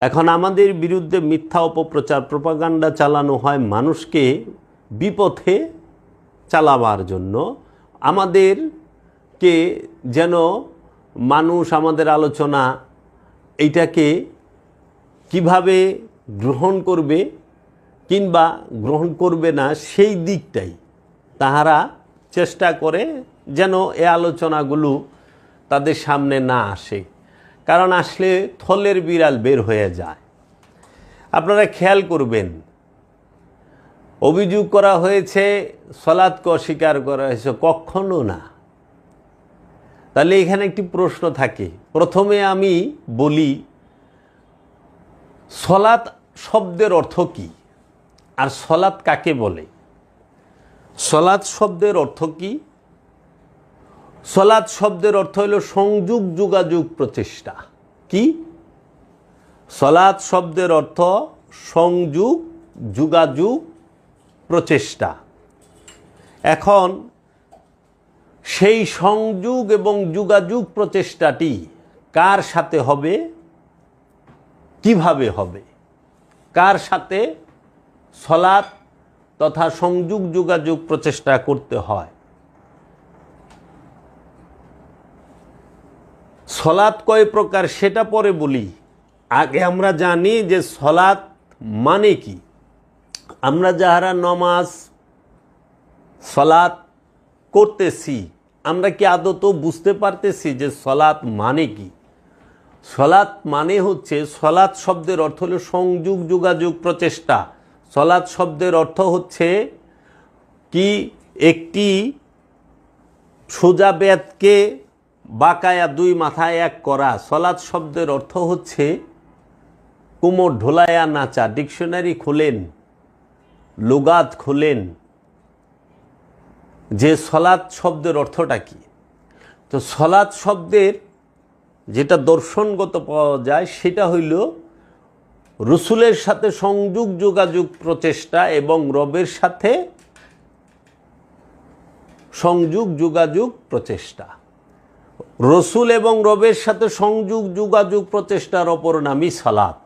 এখন আমাদের বিরুদ্ধে মিথ্যা অপপ্রচার প্রপাগান্ডা চালানো হয় মানুষকে বিপথে চালাবার জন্য। আমাদেরকে যেন মানুষ আমাদের আলোচনা এইটাকে কিভাবে গ্রহণ করবে কিংবা গ্রহণ করবে না সেই দিকটাই তাহারা চেষ্টা করে যেন এ আলোচনাগুলো তাদের সামনে না আসে, কারণ আসলে থলের বিড়াল বের হয়ে যায়। আপনারা খেয়াল করবেন, অভিযোগ করা হয়েছে সলাতকে অস্বীকার করা হয়েছে, কখনো না। তাহলে এখানে একটি প্রশ্ন থাকে। প্রথমে আমি বলি সলাত শব্দের অর্থ কি আর সলাত কাকে বলে। সলাত শব্দের অর্থ কি? সলাত শব্দের অর্থ হলো সংযোগ, যোগাযোগ, প্রচেষ্টা। কি? সলাত শব্দের অর্থ সংযোগ, যোগাযোগ, প্রচেষ্টা। এখন সেই সংযোগ এবং যোগাযোগ প্রচেষ্টাটি কার সাথে হবে, কিভাবে হবে, কার সাথে সলাত তথা সংযোগ যোগাযোগ প্রচেষ্টা করতে হয়। সলাত কয় প্রকার সেটা পরে বলি। আগে আমরা জানি যে সলাত মানে কি। আমরা যাহারা নমাজ সলাত করতেছি, আমরা কি আদৌ বুঝতে পারতেছি যে সলাত মানে কি? সলাত মানে হচ্ছে, সলাত শব্দের অর্থ হলো সংযোগ, যোগাযোগ, প্রচেষ্টা। সলাত শব্দের অর্থ হচ্ছে কি, একটি সোজা বেতকে বাঁকায়া দুই মাথায় এক করা। সলাত শব্দের অর্থ হচ্ছে কোমর ঢোলায়া নাচা। ডিকশনারি খোলেন, লুগাত খোলেন যে সলাত শব্দের অর্থটা কি। তো সলাত শব্দের যেটা দর্শনগত পাওয়া যায় সেটা হইল রসুলের সাথে সংযোগ, যোগাযোগ, প্রচেষ্টা এবং রবের সাথে সংযোগ, যোগাযোগ, প্রচেষ্টা। রসুল এবং রবের সাথে সংযোগ, যোগাযোগ, প্রচেষ্টার অপর নামই সালাত।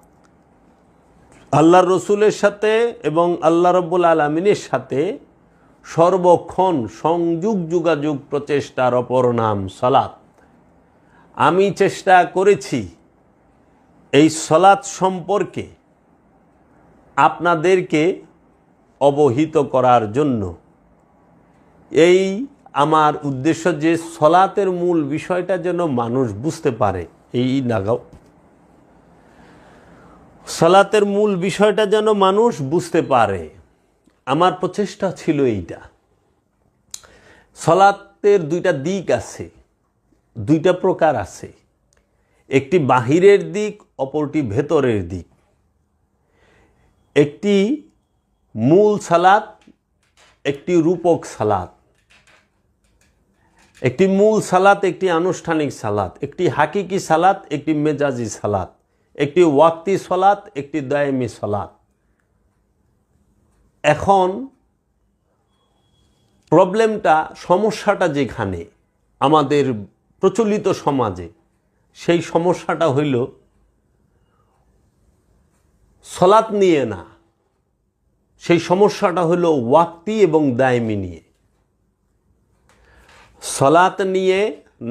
আল্লাহর রসুলের সাথে এবং আল্লাহ রব্বুল আলামিনের সাথে সর্বক্ষণ সংযোগ, যোগাযোগ, প্রচেষ্টার অপর নাম সালাত। আমি চেষ্টা করেছি এই সালাত সম্পর্কে আপনাদেরকে অবহিত করার জন্য। এই আমার উদ্দেশ্য যে সলাতের মূল বিষয়টা যেন মানুষ বুঝতে পারে। এই নাগাও সলাতের মূল বিষয়টা যেন মানুষ বুঝতে পারে, আমার প্রচেষ্টা ছিল এইটা। সলাতের দুইটা দিক আছে, দুইটা প্রকার আছে। একটি বাহিরের দিক, অপরটি ভেতরের দিক। একটি মূল সালাত, একটি রূপক সালাত। একটি মূল সালাত, একটি আনুষ্ঠানিক সালাত। একটি হাকিকি সালাত, একটি মেজাজি সালাত। একটি ওয়াক্তি সালাত, একটি দায়েমি সালাত। এখন প্রবলেমটা, সমস্যাটা যেখানে আমাদের প্রচলিত সমাজে, সেই সমস্যাটা হইল সলাত নিয়ে না, সেই সমস্যাটা হইল ওয়াক্তি এবং দায়েমি নিয়ে। সলাত নিয়ে,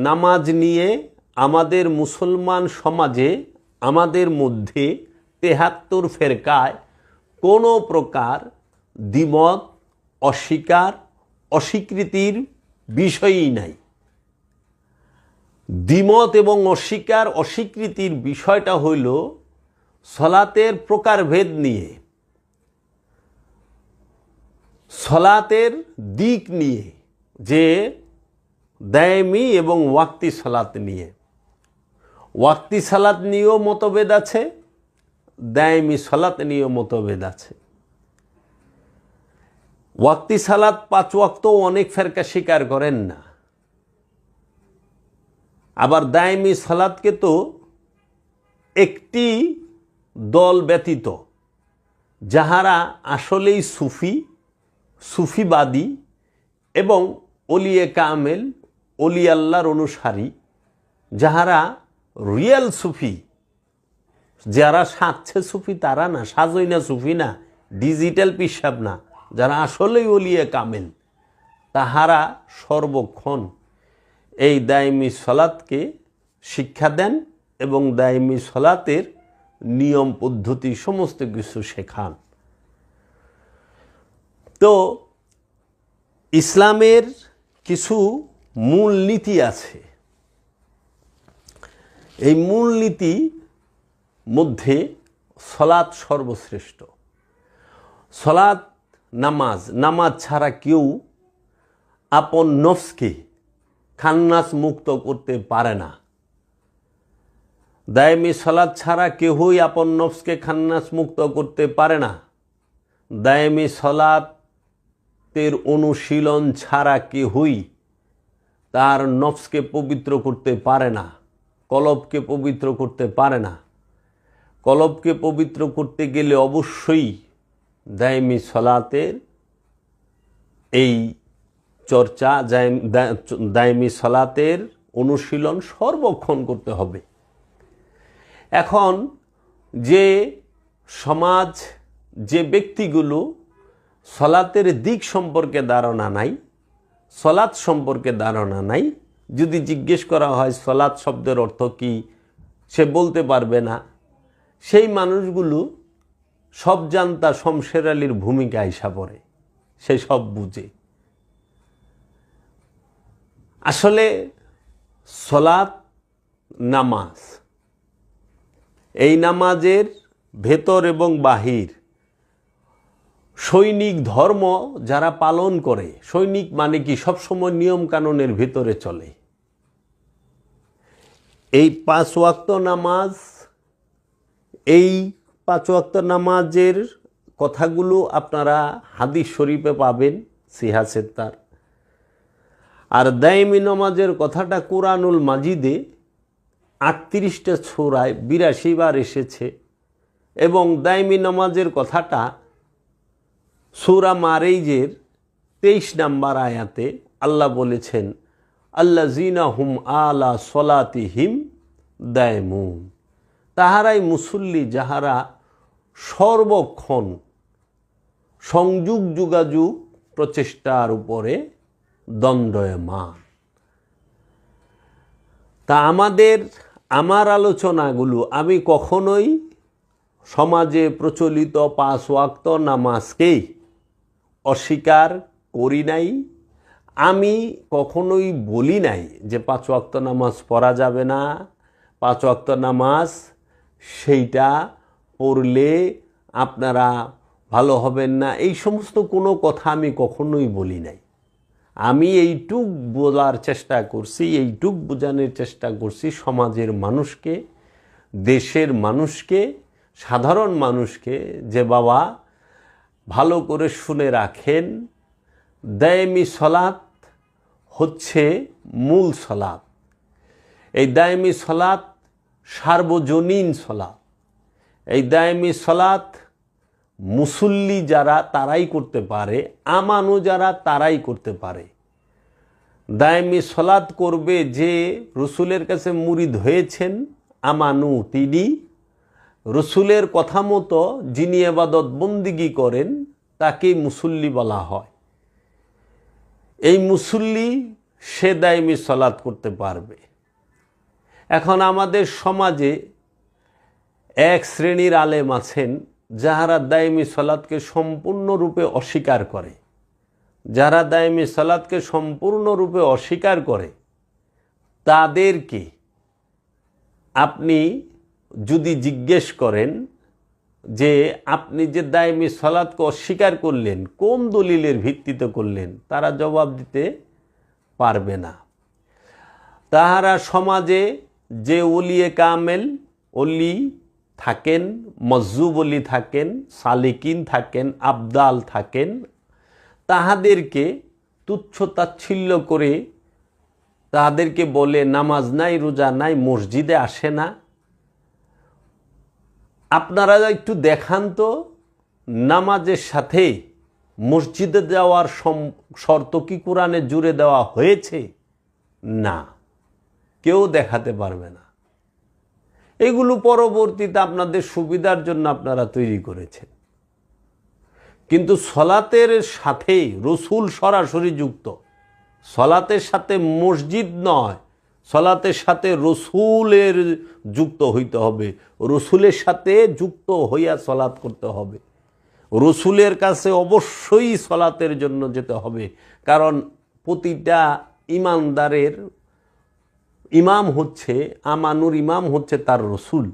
নামাজ নিয়ে আমাদের মুসলমান সমাজে, আমাদের মধ্যে ৭৩ ফেরকায় কোনো প্রকার দ্বিমত, অস্বীকার, অস্বীকৃতির বিষয়ই নাই। দ্বিমত এবং অস্বীকার, অস্বীকৃতির বিষয়টা হইল সলাতের প্রকারভেদ নিয়ে, সলাতের দিক নিয়ে, যে দায়েমি এবং ওয়াক্তি সালাত নিয়ে। ওয়াক্তি সালাত নিয়েও মতভেদ আছে, দায়েমি সালাত নিয়েও মতভেদ আছে। ওয়াক্তি সালাত ৫ ওয়াক্তও অনেক ফেরকা স্বীকার করেন না। আবার দায়েমি সালাতকে তো একটি দল ব্যতীত যাহারা আসলেই সুফিবাদী এবং ওলিয়ে কামেল, অলি আল্লাহর অনুসারী, যাহারা রিয়েল সুফি, যারা সাজছে সুফি তারা না, সাজই না সুফি না, ডিজিটাল পিসাব না, যারা আসলেই ওলিয়ে কামেল তাহারা সর্বক্ষণ এই দায়মি সলাতকে শিক্ষা দেন এবং দায়মি সলাতের নিয়ম পদ্ধতি সমস্ত কিছু শেখান। তো ইসলামের কিছু মূলনীতি আছে। এই মূলনীতি মধ্যে সলাৎ সর্বশ্রেষ্ঠ। সলাৎ নামাজ ছাড়া কেউ আপন নফসকে খান্নাস মুক্ত করতে পারে না। দায়মি সলাৎ ছাড়া কেউই আপন নফসকে খান্নাস মুক্ত করতে পারে না। দায়মি সলাতের অনুশীলন ছাড়া কেউই তার নফসকে পবিত্র করতে পারে না, কলবকে পবিত্র করতে পারে না। কলবকে পবিত্র করতে গেলে অবশ্যই দায়মি সলাতের এই চর্চা, দায়মি সলাতের অনুশীলন সর্বক্ষণ করতে হবে। এখন যে সমাজ, যে ব্যক্তিগুলো সলাতের দিক সম্পর্কে ধারণা নাই, সলাৎ সম্পর্কে ধারণা নাই, যদি জিজ্ঞেস করা হয় সলাৎ শব্দের অর্থ কি, সে বলতে পারবে না। সেই মানুষগুলো সব জানতা শমশের আলীর ভূমিকা আইসা পড়ে, সে সব বুঝে। আসলে সলাৎ নামাজ, এই নামাজের ভেতর এবং বাহির সৈনিক ধর্ম যারা পালন করে, সৈনিক মানে কি সবসময় নিয়ম কানুনের ভিতরে চলে। এই 5 ওয়াক্ত নামাজ, এই 5 ওয়াক্ত নামাজের কথাগুলো আপনারা হাদিস শরীফে পাবেন, সিহা সেত্তার। আর দায়মি নামাজের কথাটা কুরআনুল মাজিদে 38টা সূরায় 82 বার এসেছে এবং দায়মি নামাজের কথাটা সূরা মারেজের 23 নম্বর আয়াতে আল্লাহ বলেছেন, আল্লাযীনা হুম আলা সলাতিহিম দায়মুন, তাহারাই মুসল্লি যাহারা সর্বক্ষণ সংযোগ যোগাযোগ প্রচেষ্টার উপরে দণ্ডায়মান। তা আমার আলোচনাগুলো আমি কখনোই সমাজে প্রচলিত 5 ওয়াক্ত নামাজকেই অস্বীকার করি নাই। আমি কখনোই বলি নাই যে 5 ওয়াক্ত নামাজ পড়া যাবে না, 5 ওয়াক্ত নামাজ সেইটা পড়লে আপনারা ভালো হবেন না, এই সমস্ত কোনো কথা আমি কখনোই বলি নাই। আমি এইটুক বলার চেষ্টা করছি, এইটুক বোঝানোর চেষ্টা করছি সমাজের মানুষকে, দেশের মানুষকে, সাধারণ মানুষকে, যে বাবা ভালো করে শুনে রাখেন, দায়মি সলাৎ হচ্ছে মূল সলাৎ। এই দায়মি সলাৎ সার্বজনীন সলাৎ। এই দায়মি সলাৎ মুসল্লি যারা তারাই করতে পারে, আমানু যারা তারাই করতে পারে। দায়মি সলাৎ করবে যে রসুলের কাছে মুরিদ হয়েছেন, আমানু, তিনি রসুলের কথা মতো যিনি ইবাদত বন্দিগি করেন তাকে মুসল্লি বলা হয়। এই মুসল্লি সে দায়মি সলাৎ করতে পারবে। এখন আমাদের সমাজে এক শ্রেণীর আলেম আছেন যাহারা দায়মি সলাৎকে সম্পূর্ণরূপে অস্বীকার করে। যারা দায়মি সলাৎকে সম্পূর্ণরূপে অস্বীকার করে তাদেরকে আপনি যদি জিজ্ঞেস করেন যে আপনি যে দায়মি সলাৎকে অস্বীকার করলেন কোন দলিলের ভিত্তিতে করলেন, তারা জবাব দিতে পারবে না। তাহারা সমাজে যে ওলিয়ে কামেল, ওলি থাকেন, মজ্জুব ওলি থাকেন, সালিকিন থাকেন, আবদাল থাকেন, তাহাদেরকে তুচ্ছ তাচ্ছিল্য করে তাদেরকে বলে নামাজ নাই, রোজা নাই, মসজিদে আসে না। আপনারা একটু দেখান তো নামাজের সাথে মসজিদে যাওয়ার শর্ত কি কোরআনে জুড়ে দেওয়া হয়েছে? না, কেউ দেখাতে পারবে না। এগুলো পরবর্তীতে আপনাদের সুবিধার জন্য আপনারা তৈরি করেছেন। কিন্তু সলাতের সাথে রসুল সরাসরি যুক্ত, সলাতের সাথে মসজিদ নয়, সলাতের সাথে রসুলের যুক্ত হইতে হবে, রসুলের সাথে যুক্ত হইয়া সলাত করতে হবে। রসুলের কাছে অবশ্যই সলাতের জন্য যেতে হবে, কারণ প্রতিটা ইমানদারের ইমাম হচ্ছে, আমানুর ইমাম হচ্ছে তার রসুল।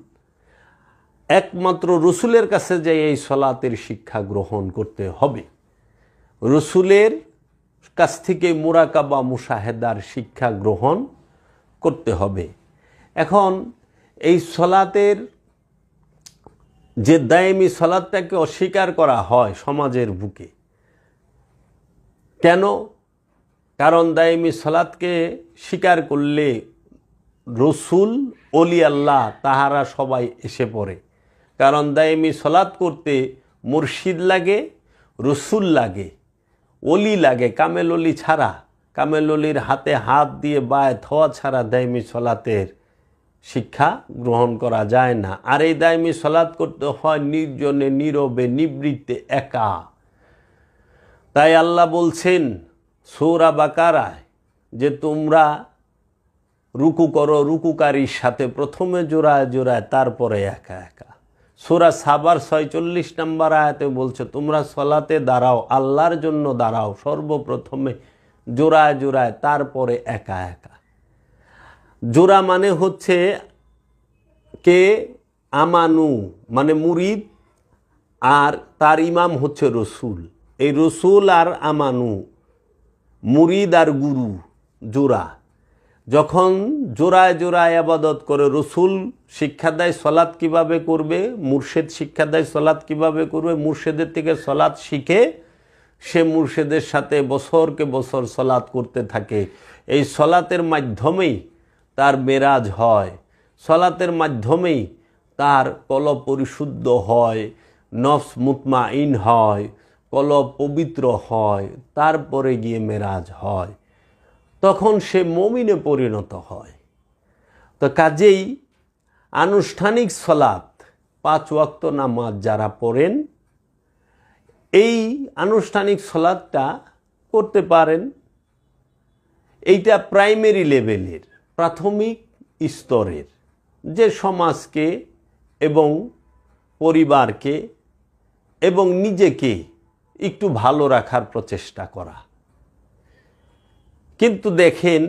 একমাত্র রসুলের কাছে যে এই সলাতের শিক্ষা গ্রহণ করতে হবে, রসুলের কাছ থেকে মুরাকাবা মুশাহেদার শিক্ষা গ্রহণ করতে হবে। এখন এই সলাতের যে দায়েমি সলাতটাকে অস্বীকার করা হয় সমাজের বুকে, কেন? কারণ দায়েমি সলাতকে স্বীকার করলে রসুল, অলি আল্লাহ তাহারা সবাই এসে পড়ে। কারণ দায়েমি সলাত করতে মুর্শিদ লাগে, রসুল লাগে, অলি লাগে। কামেল অলি ছাড়া, কামেল অলির হাতে হাত দিয়ে বায়াত হওয়া ছাড়া দায়েমি সলাতের শিক্ষা গ্রহণ করা যায় না। আর এই দায়েমি সলাত করতে হয় নির্জনে, নীরবে, নিবৃত্তে, একা। তাই আল্লাহ বলছেন সূরা বাকারায় যে তোমরা রুকু করো রুকুকারীর সাথে, প্রথমে জোড়ায় জোড়ায়, তারপরে একা একা। সূরা সাবার 46 নম্বর আয়াতে বলছে তোমরা সলাতে দাঁড়াও, আল্লাহর জন্য দাঁড়াও, সর্বপ্রথমে জোড়ায় জোড়ায়, তারপরে একা একা। জোড়া মানে হচ্ছে কে? আমানু মানে মুরিদ, আর তার ইমাম হচ্ছে রসুল। এই রসুল আর আমানু, মুরিদ আর গুরু, জোড়া। যখন জোড়ায় জোড়ায় আবাদত করে, রসুল শিক্ষা দেয় সলাৎ কিভাবে করবে, মুর্শেদ শিক্ষা দেয় সলাৎ কিভাবে করবে, মুর্শেদের থেকে সলাৎ শিখে সে মুর্শেদের সাথে বছরকে বছর সলাৎ করতে থাকে। এই সলাতের মাধ্যমেই তার মেরাজ হয়, সলাতের মাধ্যমেই তার কলব পরিশুদ্ধ হয়, নফস মুতমাইন হয়, কলব পবিত্র হয়, তারপরে গিয়ে মেরাজ হয়, তখন সে মুমিনে পরিণত হয়। তো কাজেই আনুষ্ঠানিক সলাত, 5 ওয়াক্ত নামাজ যারা পড়েন, এই আনুষ্ঠানিক সলাতটা করতে পারেন। এইটা প্রাইমারি লেভেলের, প্রাথমিক স্তরের, যে সমাজকে এবং পরিবারকে এবং নিজেকে একটু ভালো রাখার প্রচেষ্টা করা। কিন্তু দেখেন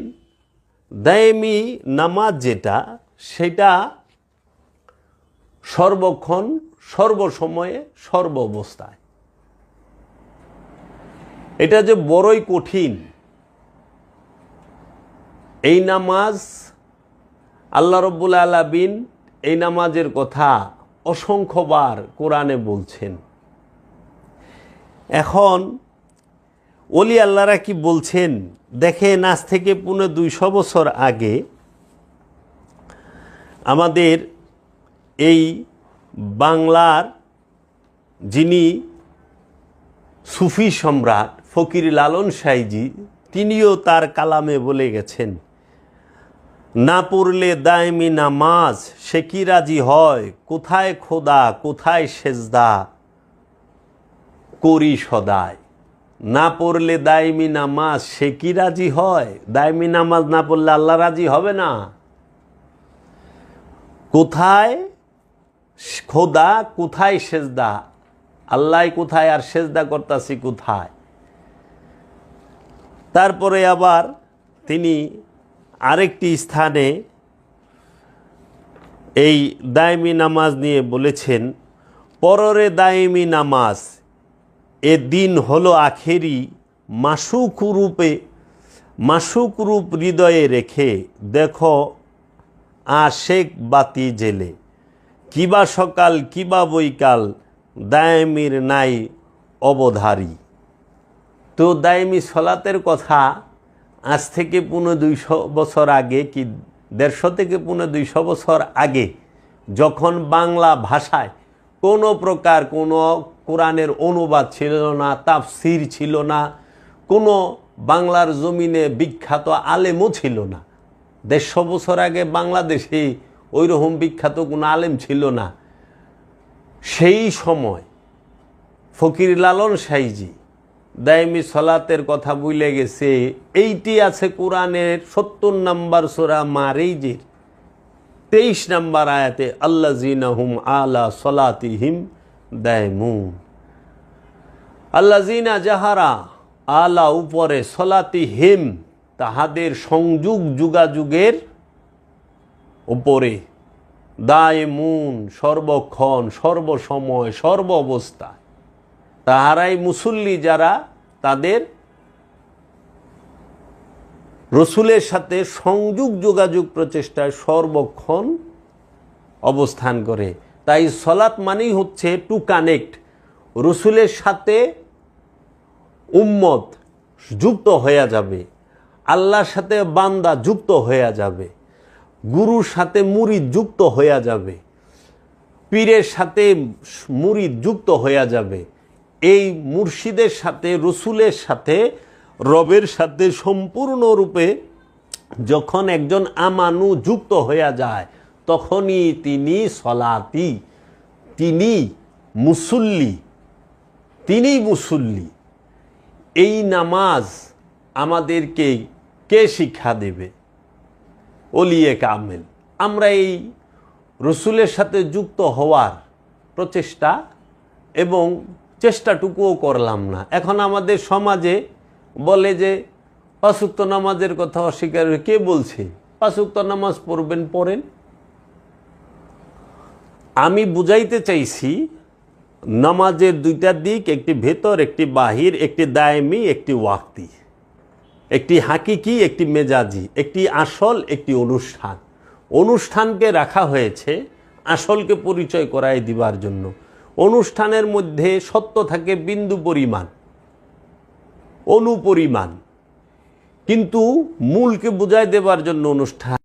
দায়েমি নামাজ যেটা, সেটা সর্বক্ষণ, সর্বসময়ে, সর্ব অবস্থায়, এটা যে বড়ই কঠিন। এই নামাজ আল্লাহ রাব্বুল আলামিন এই নামাজের কথা অসংখ্যবার কোরআনে বলছেন। এখন ওলি আল্লাহরা কি বলছেন দেখেন, আজ থেকে 250 বছর আগে আমাদের এই বাংলার যিনি সুফি সম্রাট ফকির লালন সাইজি, তিনিও তার কালামে বলে গেছেন, না পড়লে দায়েমি নামাজ সে কি রাজি হয়, কোথায় খোদা কোথায় সেজদা করি সদায়। না পড়লে দায়েমি নামাজ সে কি রাজি হয়? দায়েমি নামাজ না পড়লে আল্লাহ রাজি হবে না। কোথায় খোদা কোথায় সেজদা, আল্লাহ কোথায় আর সেজদা করতাছি কোথায়। তারপরে আবার তিনি আরেকটি স্থানে এই দায়েমি নামাজ নিয়ে বলেছেন, পররে দায়েমি নামাজ এ দিন হলো আখেরি, মাসুক রূপ হৃদয়ে রেখে দেখো আশেক বাতি জেলে, কিবা সকাল কিবা বৈকাল দায়েমির নাই অবধারী। তো দায়েমি সলাতের কথা আজ থেকে 250 বছর আগে, কি 150 থেকে 250 বছর আগে, যখন বাংলা ভাষায় কোনো প্রকার কোনো কোরআনের অনুবাদ ছিল না, তাফসির ছিল না, কোনো বাংলার জমিনে বিখ্যাত আলেমও ছিল না। 150 বছর আগে বাংলাদেশে ওই রকম বিখ্যাত কোনো আলেম ছিল না। সেই সময় ফকির লালন সাইজি দায়মি সলাতের কথা ভুলে গেছে। এইটি আছে কোরআনের ৭০ নম্বর সূরা মারিজের ২৩ নম্বর আয়াতে, আল্লাযীনা হুম আলা সলাতিহিম দায়মুন। আল্লাযীনা যাহারা আলা উপরে, সলাতিহিম তাহাদের সংযোগ যোগাযোগের উপরে, দায়মুন সর্বক্ষণ সর্বসময় সর্ব অবস্থা, তাহারাই মুসল্লি যারা তাদের রসুলের সাথে সংযোগ যোগাযোগ প্রচেষ্টায় সর্বক্ষণ অবস্থান করে। তাই সলাত মানেই হচ্ছে টু কানেক্ট, রসুলের সাথে উম্মত যুক্ত হয়ে যাবে, আল্লাহর সাথে বান্দা যুক্ত হয়ে যাবে, গুরুর সাথে মুরিদ যুক্ত হয়ে যাবে, পীরের সাথে মুরিদ যুক্ত হয়ে যাবে। এই মুর্শিদের সাথে রসুলের সাথে রবের সাথে সম্পূর্ণরূপে যখন একজন আমানু যুক্ত হয়ে যায়, তখনই তিনি সলাতি, তিনি মুসল্লি। এই নামাজ আমাদেরকে কে শিক্ষা দেবে? ওলিয়ে কামেল। আমরা এই রসুলের সাথে যুক্ত হওয়ার প্রচেষ্টা এবং চেষ্টাটুকুও করলাম না। এখন আমাদের সমাজে বলে যে ৫ ওয়াক্ত নামাজের কথা অস্বীকার, কে বলছে? ৫ ওয়াক্ত নামাজ পড়েন। আমি বুঝাইতে চাইছি নামাজের দুইটা দিক, একটি ভেতর একটি বাহির, একটি দায়মি একটি ওয়াক্তি, একটি হাকিকি একটি মেজাজি, একটি আসল একটি অনুষ্ঠান। অনুষ্ঠানকে রাখা হয়েছে আসলকে পরিচয় করাই দিবার জন্য। অনুষ্ঠানের মধ্যে সত্য থাকে বিন্দু পরিমাণ, অনুপরিমাণ, কিন্তু মূলকে বুঝাই দেবার জন্য অনুষ্ঠান।